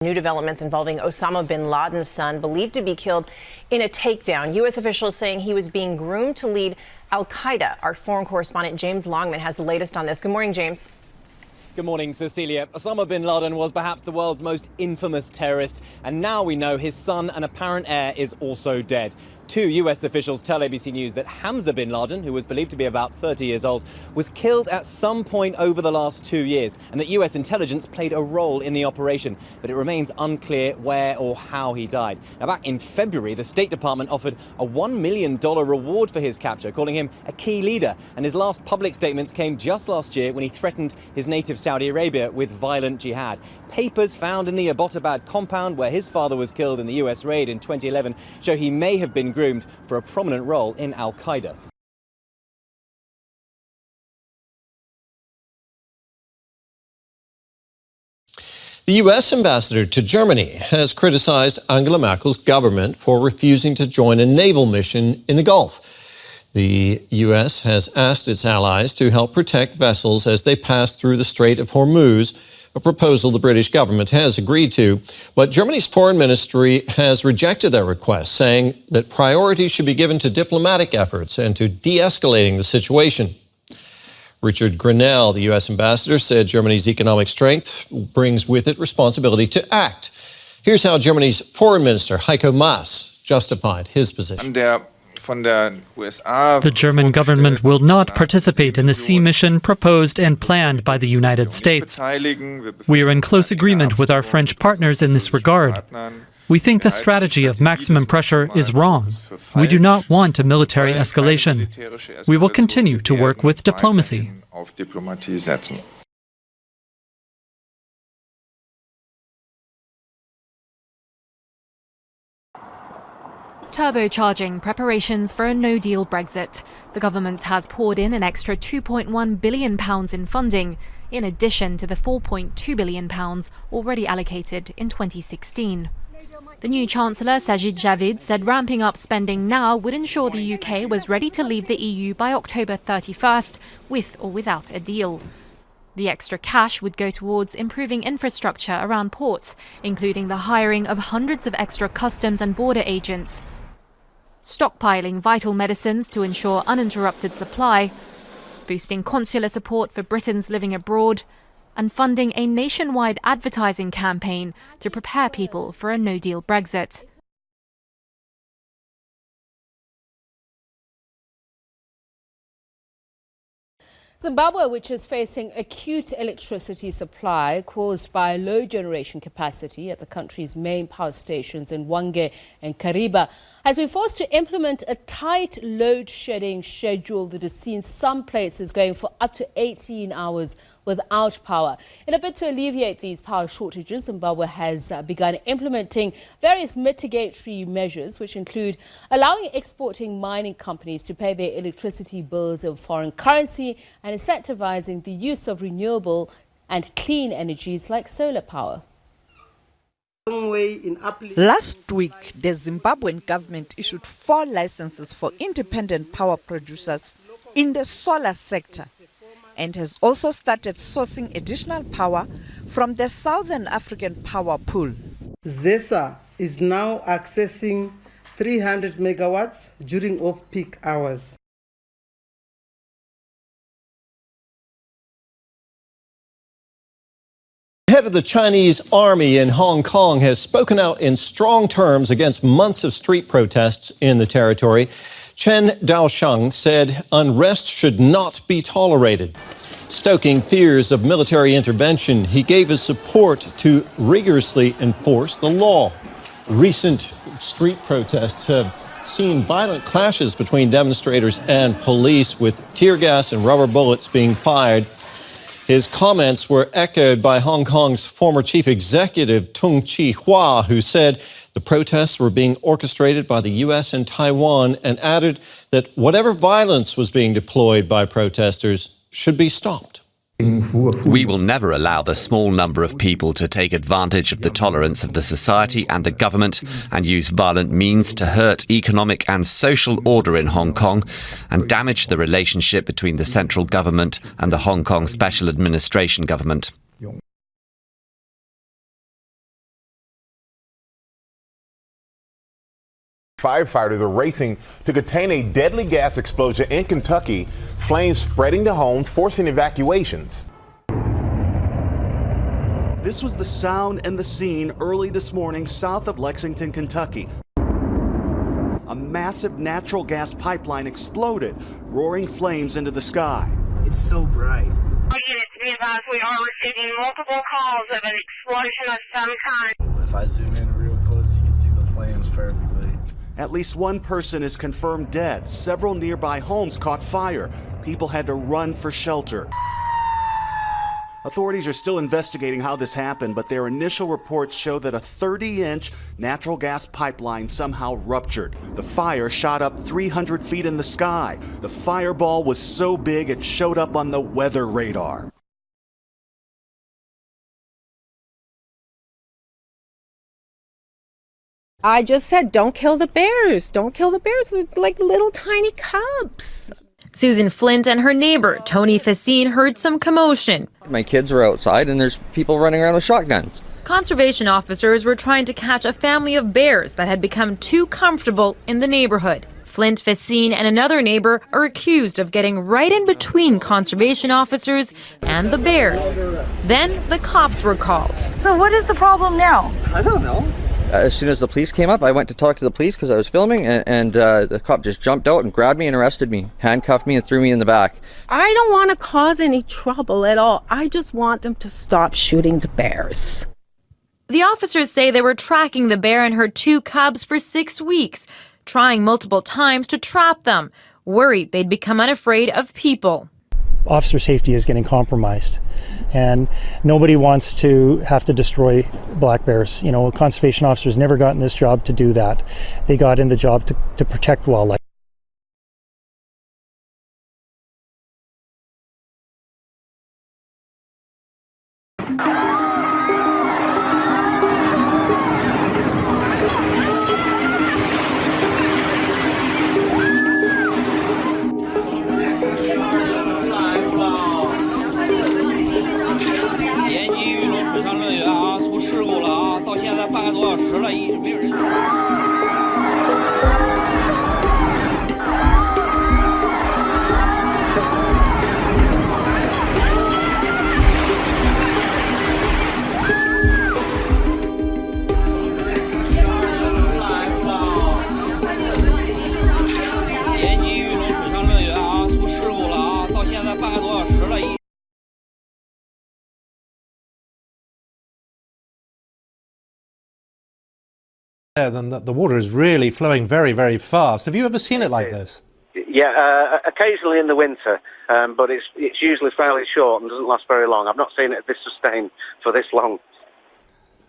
New developments involving Osama Bin Laden's son, believed to be killed in a takedown. U.S. officials saying he was being groomed to lead al-Qaeda. Our foreign correspondent James Longman has the latest on this. Good morning, James. Good morning, Cecilia. Osama Bin Laden was perhaps the world's most infamous terrorist, and now we know his son and apparent heir is also dead. Two US officials tell ABC News that Hamza Bin Laden, who was believed to be about 30 years old, was killed at some point over the last 2 years, and that US intelligence played a role in the operation, but it remains unclear where or how he died. Now, back in February, the State Department offered a $1 million reward for his capture, calling him a key leader, and his last public statements came just last year when he threatened his native Saudi Arabia with violent jihad. Papers found in the Abbottabad compound where his father was killed in the US raid in 2011 show he may have been groomed for a prominent role in al-Qaeda. The U.S. ambassador to Germany has criticized Angela Merkel's government for refusing to join a naval mission in the Gulf. The U.S. has asked its allies to help protect vessels as they pass through the Strait of Hormuz, a proposal the British government has agreed to. But Germany's foreign ministry has rejected that request, saying that priority should be given to diplomatic efforts and to de-escalating the situation. Richard Grenell, the U.S. ambassador, said Germany's economic strength brings with it responsibility to act. Here's how Germany's foreign minister, Heiko Maas, justified his position. The German government will not participate in the sea mission proposed and planned by the United States. We are in close agreement with our French partners in this regard. We think the strategy of maximum pressure is wrong. We do not want a military escalation. We will continue to work with diplomacy. Turbocharging preparations for a no-deal Brexit. The government has poured in an extra £2.1 billion in funding, in addition to the £4.2 billion already allocated in 2016. The new Chancellor, Sajid Javid, said ramping up spending now would ensure the UK was ready to leave the EU by October 31st, with or without a deal. The extra cash would go towards improving infrastructure around ports, including the hiring of hundreds of extra customs and border agents, stockpiling vital medicines to ensure uninterrupted supply, boosting consular support for Britons living abroad, and funding a nationwide advertising campaign to prepare people for a no-deal Brexit. Zimbabwe, which is facing acute electricity supply caused by low generation capacity at the country's main power stations in Hwange and Kariba, has been forced to implement a tight load shedding schedule that has seen some places going for up to 18 hours without power. In a bid to alleviate these power shortages, Zimbabwe has begun implementing various mitigatory measures, which include allowing exporting mining companies to pay their electricity bills in foreign currency and incentivizing the use of renewable and clean energies like solar power. Last week, the Zimbabwean government issued 4 licenses for independent power producers in the solar sector and has also started sourcing additional power from the Southern African Power Pool. ZESA is now accessing 300 megawatts during off-peak hours. The head of the Chinese army in Hong Kong has spoken out in strong terms against months of street protests in the territory. Chen Daosheng said unrest should not be tolerated. Stoking fears of military intervention, he gave his support to rigorously enforce the law. Recent street protests have seen violent clashes between demonstrators and police, with tear gas and rubber bullets being fired. His comments were echoed by Hong Kong's former chief executive, Tung Chee-hwa, who said the protests were being orchestrated by the U.S. and Taiwan, and added that whatever violence was being deployed by protesters should be stopped. We will never allow the small number of people to take advantage of the tolerance of the society and the government and use violent means to hurt economic and social order in Hong Kong and damage the relationship between the central government and the Hong Kong Special Administration Government. Firefighters are racing to contain a deadly gas explosion in Kentucky, flames spreading to homes, forcing evacuations. This was the sound and the scene early this morning south of Lexington, Kentucky. A massive natural gas pipeline exploded, roaring flames into the sky. It's so bright. Units, be advised, we are receiving multiple calls of an explosion of some kind. If I zoom in real close, you can see the flames perfectly. At least one person is confirmed dead. Several nearby homes caught fire. People had to run for shelter. Authorities are still investigating how this happened, but their initial reports show that a 30-inch natural gas pipeline somehow ruptured. The fire shot up 300 feet in the sky. The fireball was so big it showed up on the weather radar. I just said, don't kill the bears. Don't kill the bears. They're like little tiny cubs. Susan Flint and her neighbor, Tony Facine, heard some commotion. My kids were outside and there's people running around with shotguns. Conservation officers were trying to catch a family of bears that had become too comfortable in the neighborhood. Flint, Facine, and another neighbor are accused of getting right in between conservation officers and the bears. Then the cops were called. So what is the problem now? I don't know. As soon as the police came up, I went to talk to the police because I was filming, and the cop just jumped out and grabbed me and arrested me, handcuffed me and threw me in the back. I don't want to cause any trouble at all. I just want them to stop shooting the bears. The officers say they were tracking the bear and her 2 cubs for 6 weeks, trying multiple times to trap them, worried they'd become unafraid of people. Officer safety is getting compromised, and nobody wants to have to destroy black bears. You know, conservation officers never got in this job to do that. They got in the job to protect wildlife. Then the water is really flowing very, very fast. Have you ever seen it like this? Yeah, occasionally in the winter, but it's usually fairly short and doesn't last very long. I've not seen it this sustained for this long.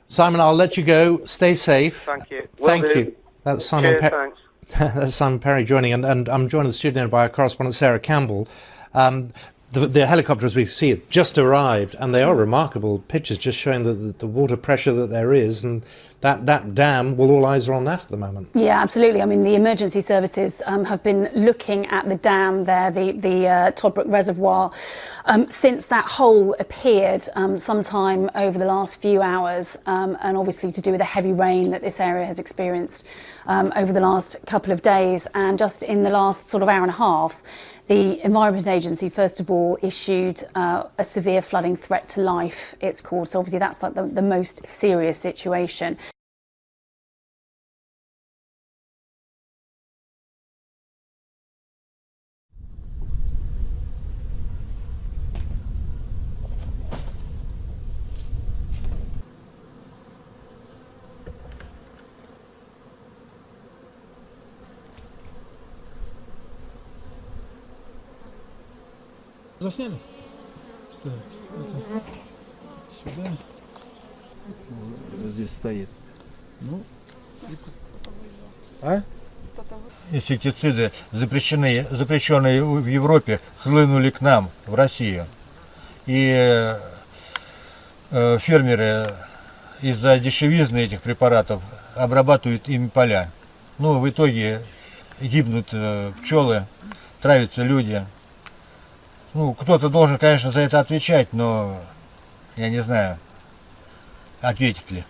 Simon, I'll let you go. Stay safe. Thank you. Thank you. That's Simon. Cheers, thanks. That's Simon Perry joining, and I'm joined in the studio by our correspondent Sarah Campbell. The helicopter, as we see it, just arrived, and they are remarkable pictures, just showing the water pressure that there is, and that dam, well, all eyes are on that at the moment. Yeah, absolutely. I mean, the emergency services have been looking at the dam there, the Toddbrook Reservoir, since that hole appeared sometime over the last few hours, and obviously to do with the heavy rain that this area has experienced over the last couple of days. And just in the last sort of hour and a half, the Environment Agency, first of all, issued a severe flooding threat to life, it's called. So obviously that's like the most serious situation. Засняли? Так, сюда. Здесь стоит. Ну. Инсектициды, запрещенные в Европе, хлынули к нам, в Россию. И фермеры из-за дешевизны этих препаратов обрабатывают ими поля. Ну, в итоге гибнут пчелы, травятся люди. Ну, кто-то должен, конечно, за это отвечать, но я не знаю, ответит ли.